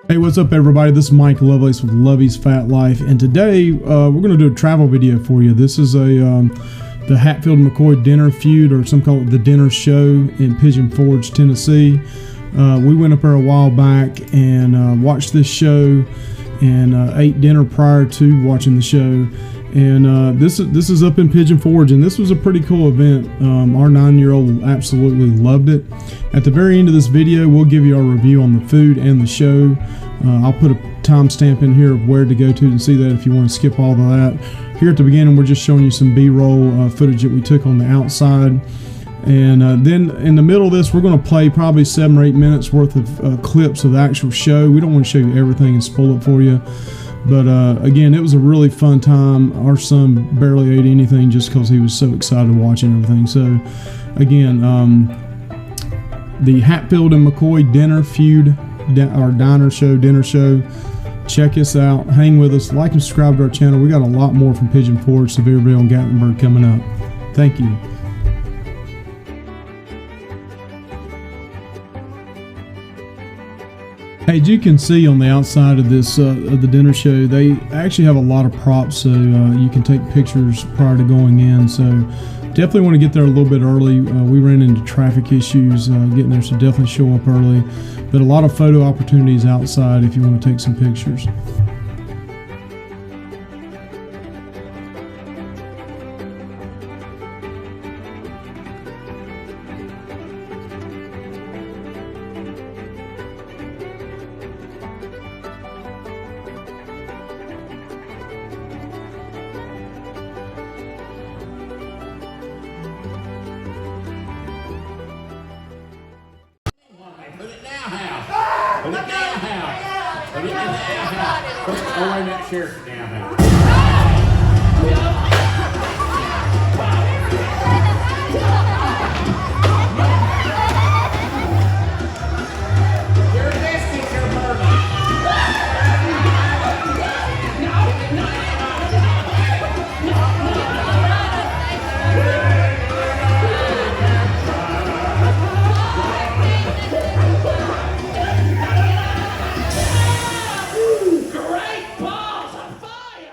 Hey, what's up everybody? This is Mike Lovelace with Lovey's Fat Life, and today we're going to do a travel video for you. This is the Hatfield and McCoy dinner feud, or some call it the dinner show, in Pigeon Forge, Tennessee. We went up there a while back and watched this show and ate dinner prior to watching the show. And this is up in Pigeon Forge, and this was a pretty cool event. Our 9-year-old absolutely loved it. At the very end of this video, we'll give you our review on the food and the show. I'll put a timestamp in here of where to go to and see that if you want to skip all of that. Here at the beginning, we're just showing you some B-roll footage that we took on the outside. And then in the middle of this, we're going to play probably 7 or 8 minutes worth of clips of the actual show. We don't want to show you everything and spoil it for you. But again, it was a really fun time. Our son barely ate anything just because he was so excited watching everything. So again, the Hatfield and McCoy dinner feud, our dinner show. Check us out. Hang with us. Like and subscribe to our channel. We got a lot more from Pigeon Forge, Sevierville, and Gatlinburg coming up. Thank you. Hey, as you can see on the outside of this of the dinner show, they actually have a lot of props, so you can take pictures prior to going in. So definitely want to get there a little bit early. We ran into traffic issues getting there, so definitely show up early. But a lot of photo opportunities outside if you want to take some pictures. Put it down, house. Put it down, house. Put it in the outhouse. Oh, wait a minute, sheriff, down, house. Your biscuits are burning. Great balls of fire!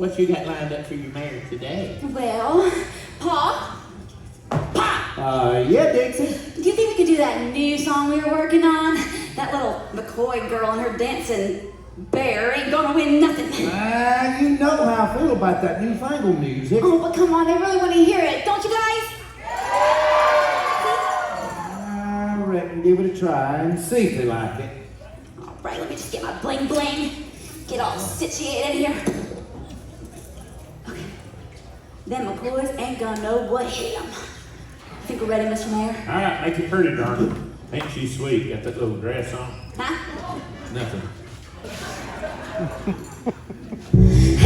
What you got lined up for your marriage today? Well, Pa, Yeah, Dixie. do you think we could do that new song we were working on? That little McCoy girl and her dancing bear ain't gonna win nothing. You know how I feel about that newfangled music. Oh, but come on, they really want to hear it, don't you guys? I reckon give it a try and see if they like it. All right, let me just get my bling bling. Get all situated here. Okay. Them McCoys ain't gonna know what hit them. Think we're ready, Mr. Mayor? All right, make it pretty, darling. Ain't she sweet? Got that little dress on? Huh? Nothing.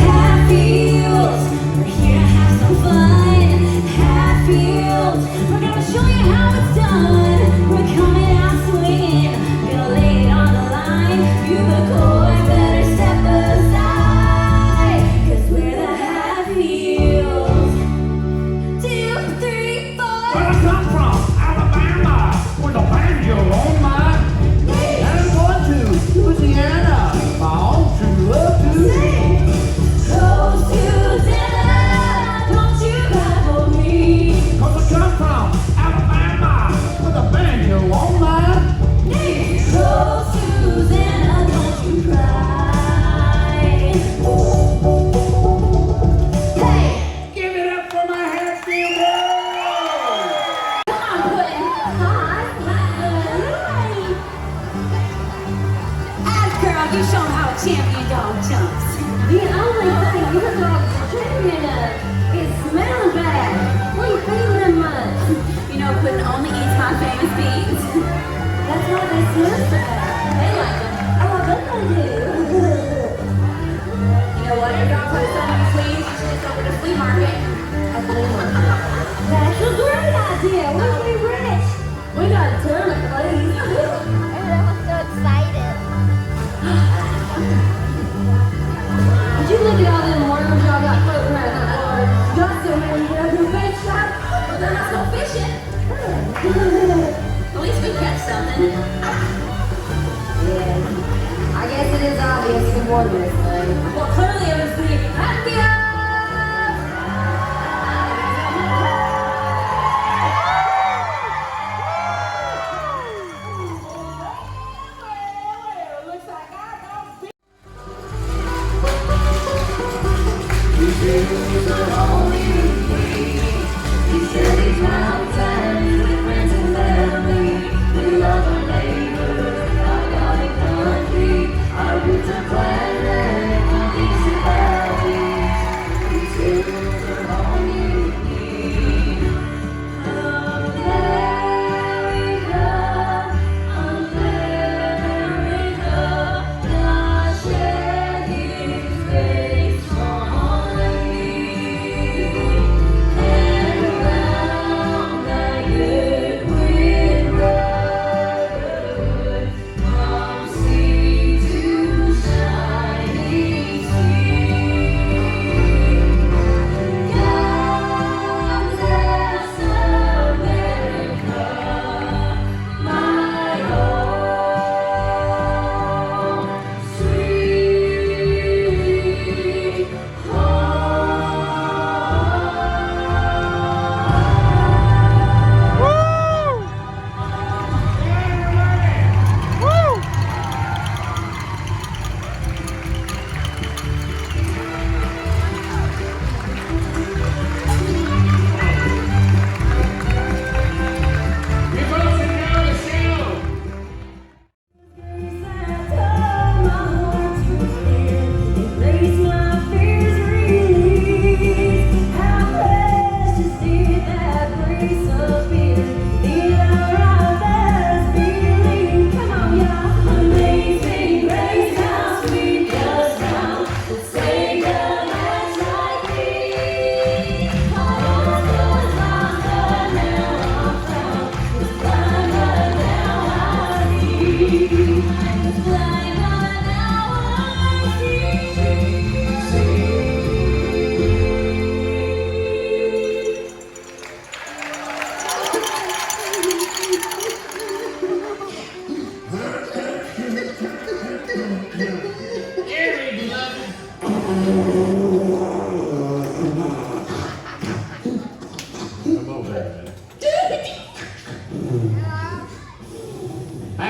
Hatfield, we're here to have some fun. Hatfield, we're gonna show you how it's done. We're coming out swinging, gonna lay it on the line. You McCoy better step aside, 'cause we're the Hatfields. 2, 3, 4. Where I come from, Alabama, with a banjo on my knee. And I'm going to Louisiana, my own true love to sing. Close to dinner, don't you cry for me. 'Cause I come from Alabama, with a banjo on my knee. Close to dinner, don't you cry. Hey, Give it up for my Hatfield boys! come on, Puddin'. Hi. As girl, you show 'em how a champion dog jumps. The only thing your dog's champion of is smelling bad. What are you feeding them much? You know, Puddin' only eats my famous beans. That's why they smell so bad. They like them. Oh, I bet they do. You know what? Your dog puts so many fleas, you should just go to the flea market. A flea market. That's a great idea. We'll be rich. We got a ton of fleas. Everyone's so excited. Did you look at all them worms y'all got floating around that water? Got so many you have your fish shop. Well, they're not so fishing. At least we catch something. Yeah. I guess it is obvious who won this thing. Well, clearly it was the Hatfield. Our roots are flat.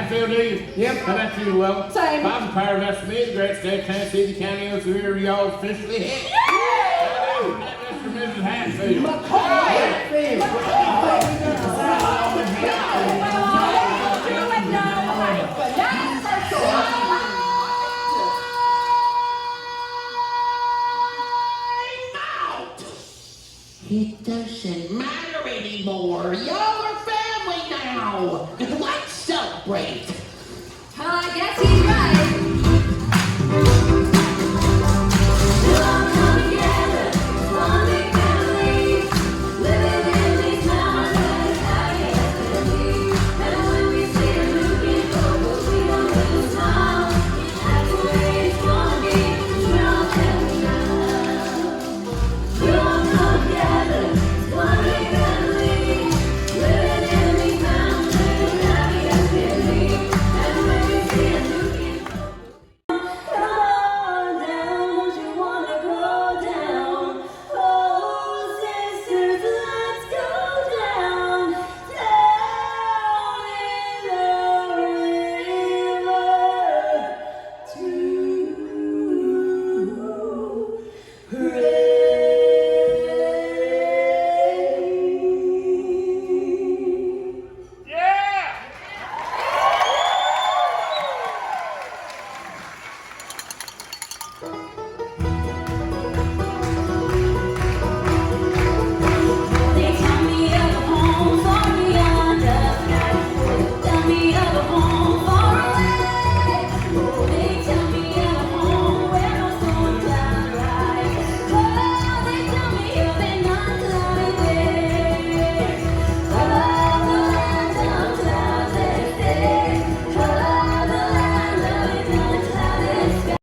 Hatfield, do you? Yep. How about you, Will? Same. Bob's Power, that's me, great state of Tennessee, the county of Superior, y'all officially hit. Hello, Mr. and Mrs. Hatfield. It doesn't matter anymore. Y'all are family now. Let's celebrate. I guess he's right. We'll all come together, one big family, living in these mountains, happy as can be. And when we see a looking forward, we don't lose a smile. That's the way it's gonna be. We're all family now. We'll all come together, one big family, living in these mountains, happy as can be. And when we see a looking forward. Come on down, don't you wanna go down? Oh, sisters, let's go down, down in the river to pray. Yeah! They tell me of a home far beyond the sky. Tell me of a home far away. Oh, they tell me of a home where no storm clouds rise. Oh, they tell me of an unclouded day. Oh, the land of cloudless days. Oh, the land of an unclouded sky.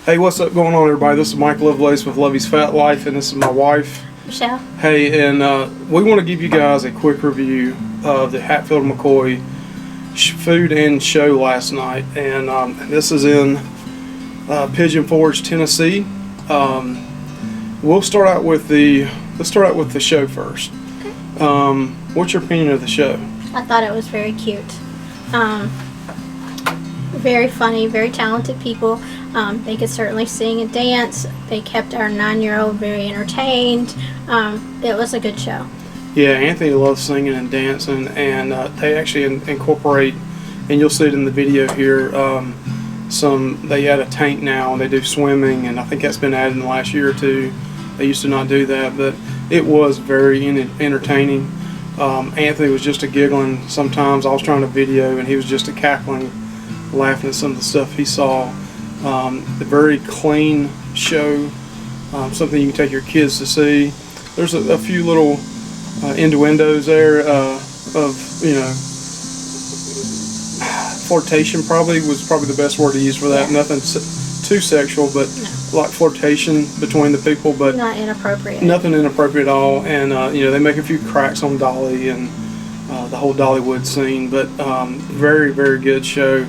Hey, what's up going on, everybody? This is Mike Lovelace with Lovey's Fat Life, and this is my wife. Michelle. Hey, and we want to give you guys a quick review of the Hatfield and McCoy food and show last night, and this is in Pigeon Forge, Tennessee. Let's start out with the show first. What's your opinion of the show? I thought it was very cute. Very funny, very talented people. They could certainly sing and dance. They kept our 9-year-old very entertained. It was a good show. Yeah, Anthony loves singing and dancing, and they actually incorporate, and you'll see it in the video here, they add a tank now, and they do swimming, and I think that's been added in the last year or two. They used to not do that, but it was very entertaining. Anthony was just a giggling sometimes. I was trying to video, and he was just a cackling, laughing at some of the stuff he saw. A very clean show, something you can take your kids to see. There's a few little innuendos there of, you know, flirtation was probably the best word to use for that. Yeah. Nothing too sexual, but like flirtation between the people, but Not inappropriate. nothing inappropriate at all. And you know, they make a few cracks on Dolly and the whole Dollywood scene, but very, very good show.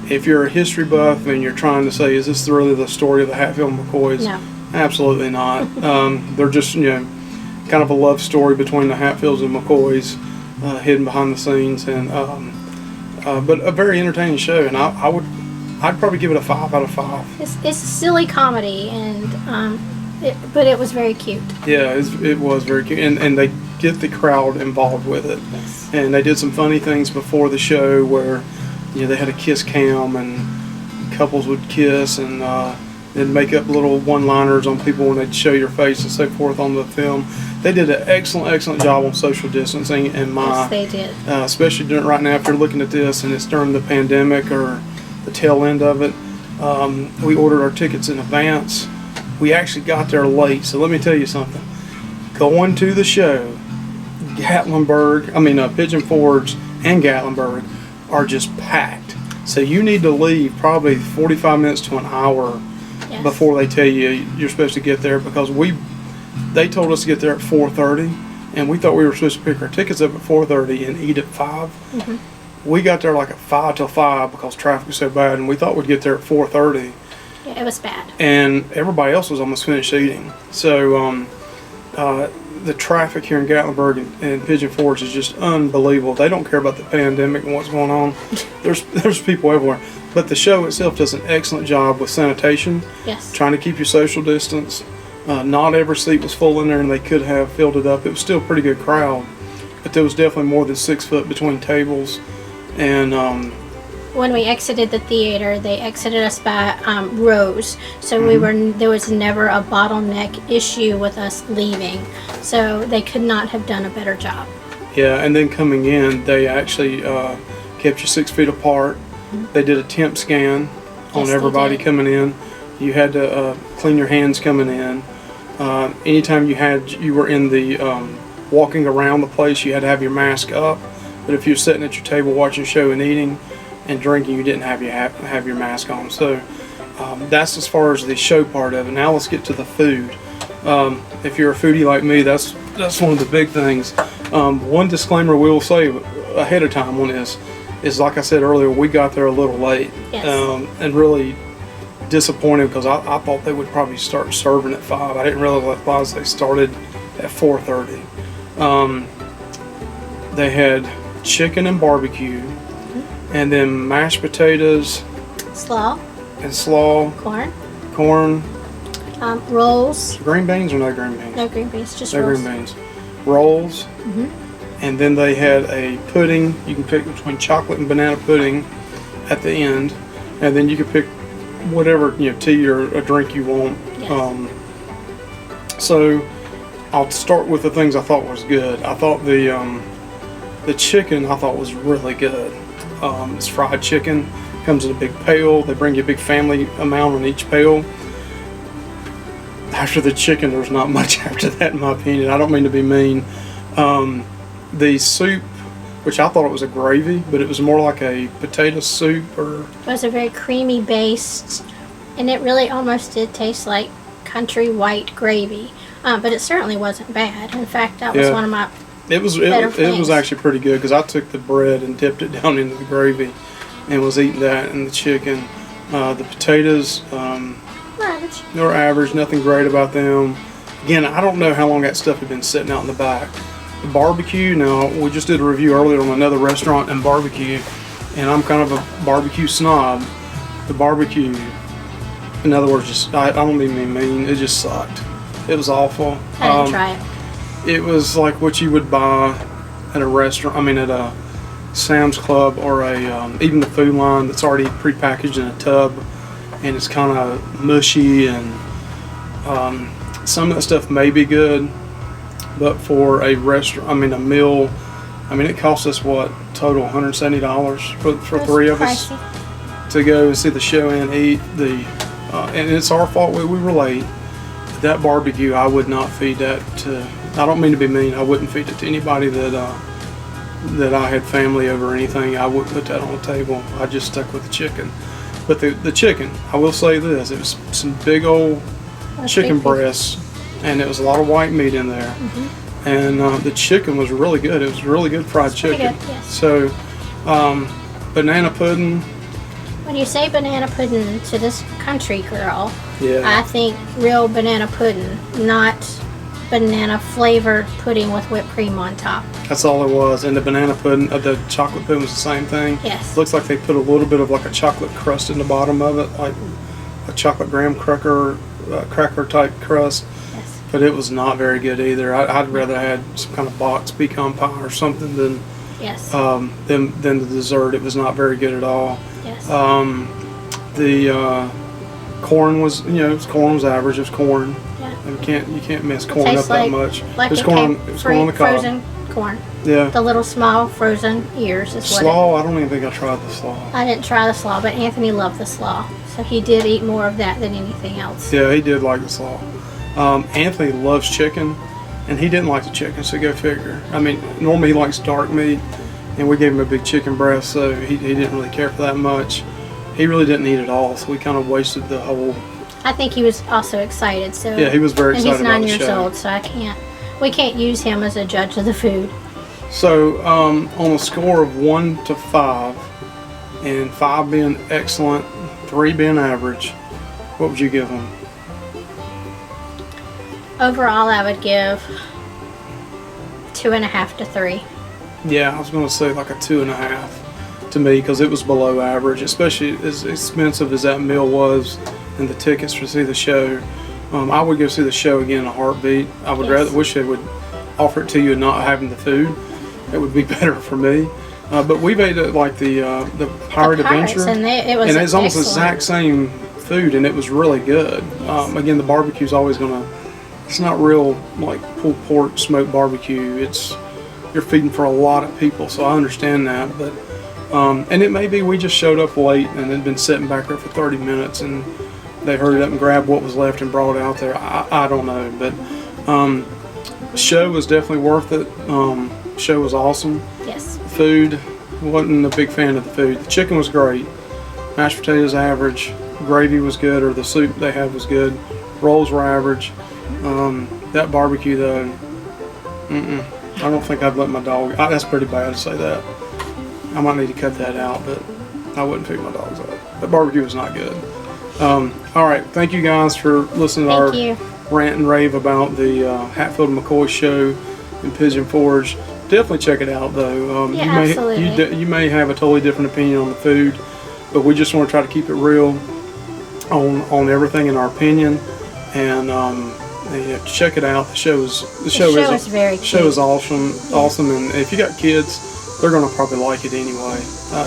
If you're a history buff and you're trying to say, is this really the story of the Hatfield and McCoys? No. Absolutely not. They're just, you know, kind of a love story between the Hatfields and McCoys, hidden behind the scenes, and but a very entertaining show. And I'd probably give it a 5 out of 5. It's a silly comedy, and but it was very cute. Yeah, it was very cute, and they get the crowd involved with it. Yes. And they did some funny things before the show where, you know, they had a kiss cam and couples would kiss, and they'd make up little one-liners on people when they'd show your face and so forth on the film. They did an excellent job on social distancing, and Yes, they did. especially during right now, if you're looking at this and it's during the pandemic or the tail end of it. We ordered our tickets in advance. We actually got there late, so let me tell you something. Going to the show, Pigeon Forge and Gatlinburg are just packed. So you need to leave probably 45 minutes to an hour Yes. before they tell you you're supposed to get there, because they told us to get there at 4:30, and we thought we were supposed to pick our tickets up at 4:30 and eat at 5. Mm-hmm. We got there like at 5 till 5 because traffic was so bad, and we thought we'd get there at 4:30. Yeah, it was bad. And everybody else was almost finished eating. So the traffic here in Gatlinburg and Pigeon Forge is just unbelievable. They don't care about the pandemic and what's going on. There's people everywhere. But the show itself does an excellent job with sanitation, Yes. trying to keep your social distance. Not every seat was full in there, and they could have filled it up. It was still a pretty good crowd, but there was definitely more than 6 foot between tables. And When we exited the theater, they exited us by rows, so there was never a bottleneck issue with us leaving. So they could not have done a better job. yeah, and then coming in, they actually kept you 6 feet apart. They did a temp scan on Yes, they everybody did. coming in. You had to clean your hands coming in. Anytime you were in the walking around the place, you had to have your mask up. But if you're sitting at your table watching a show and eating and drinking, you didn't have your mask on. So that's as far as the show part of it. Now let's get to the food. If you're a foodie like me, that's one of the big things. One disclaimer we'll say ahead of time on this is, like I said earlier, we got there a little late. Yes. And really disappointed because I thought they would probably start serving at 5. I didn't realize they started at 4:30. They had chicken and barbecue, and then mashed potatoes Slaw, and slaw, corn, rolls, green beans or no green beans? no green beans, just No rolls. green beans. Rolls. And then they had a pudding. You can pick between chocolate and banana pudding at the end. And then you can pick whatever, tea or a drink you want. Yes. So I'll start with the things I thought was good. I thought the chicken I thought was really good. It's fried chicken. Comes in a big pail. They bring you a big family amount on each pail. After the chicken, there's not much after that, in my opinion. I don't mean to be mean. The soup, which I thought it was a gravy, but it was more like a potato soup or... It was a very creamy based, and it really almost did taste like country white gravy. But it certainly wasn't bad. In fact, that was Yeah. one of my It was things. actually pretty good because I took the bread and dipped it down into the gravy and was eating that and the chicken. The potatoes, average. they were average, nothing great about them. Again, I don't know how long that stuff had been sitting out in the back. The barbecue, now, we just did a review earlier on another restaurant and barbecue, and I'm kind of a barbecue snob. The barbecue, in other words, just I don't mean mean, it just sucked. It was awful. I didn't try it. It was like what you would buy at a restaurant, at a Sam's Club or even the food line that's already prepackaged in a tub, and it's kind of mushy, and some of that stuff may be good, but for a restaurant, a meal, it cost us what, total $170 for It was three of pricey. us to go and see the show and eat. And it's our fault we were late. That barbecue, I would not feed that to, I don't mean to be mean, I wouldn't feed it to anybody that I had family over or anything. I wouldn't put that on the table. I just stuck with the chicken. But the chicken, I will say this, it was some big old chicken big pieces. breasts, and it was a lot of white meat in there. And the chicken was really good. It was really good fried pretty chicken. good, yes. So, banana pudding, When you say banana pudding to this country girl, yeah. I think real banana pudding, not banana flavored pudding with whipped cream on top. That's all it was. And the banana pudding, the chocolate pudding was the same thing. Yes. Looks like they put a little bit of like a chocolate crust in the bottom of it, like a chocolate graham cracker type crust. Yes. But it was not very good either. I'd rather had some kind of boxed pecan pie or something than Yes. than the dessert. It was not very good at all. Yes. The corn was, corn was average. It was corn. Yeah. And you can't mess corn up Tastes that much. like It was it corn. came It was corn on the cob. frozen corn. Yeah. The little small frozen ears is what Slaw. I don't even think I tried the slaw. I didn't try the slaw, but Anthony loved the slaw. So he did eat more of that than anything else. Yeah, he did like the slaw. Anthony loves chicken, and he didn't like the chicken, so go figure. Normally he likes dark meat, and we gave him a big chicken breast, so he didn't really care for that much. He really didn't eat it all, so we kind of wasted the whole... I think he was also excited. So Yeah, he was very and excited he's 9 about the years show. old, so we can't use him as a judge of the food. So, on a score of 1 to 5, and 5 being excellent, 3 being average, what would you give him? Overall, I would give 2.5 to 3. Yeah, I was going to say like a 2.5 to me because it was below average, especially as expensive as that meal was and the tickets to see the show. I would go see the show again in a heartbeat. I would rather wish they would offer it to you and not having the food. It would be better for me. But we've ate at like the Pirate Pirates, Adventure, and it was almost the excellent. exact same food, and it was really good. Again, the barbecue's always gonna. It's not real like pulled pork smoked barbecue. You're feeding for a lot of people, so I understand that. But and it may be we just showed up late and had been sitting back there for 30 minutes, and they hurried up and grabbed what was left and brought it out there. I don't know, but the show was definitely worth it. Show was awesome. Yes. Food, wasn't a big fan of the food. The chicken was great. Mashed potatoes average. Gravy was good, or the soup they had was good. Rolls were average. That barbecue though, I don't think I'd let my dog. That's pretty bad to say that. I might need to cut that out, but I wouldn't pick my dogs up. That barbecue was not good. All right, thank you guys for listening to our Thank you. rant and rave about the Hatfield and McCoy show in Pigeon Forge. Definitely check it out, though. Yeah, you may, absolutely. You may have a totally different opinion on the food, but we just want to try to keep it real on everything in our opinion. And yeah, check it out. The show is very show cute. is awesome. And if you got kids, they're gonna probably like it anyway.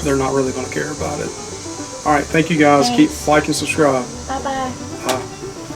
They're not really gonna care about it. All right, thank you guys. Thanks. Keep like and subscribe.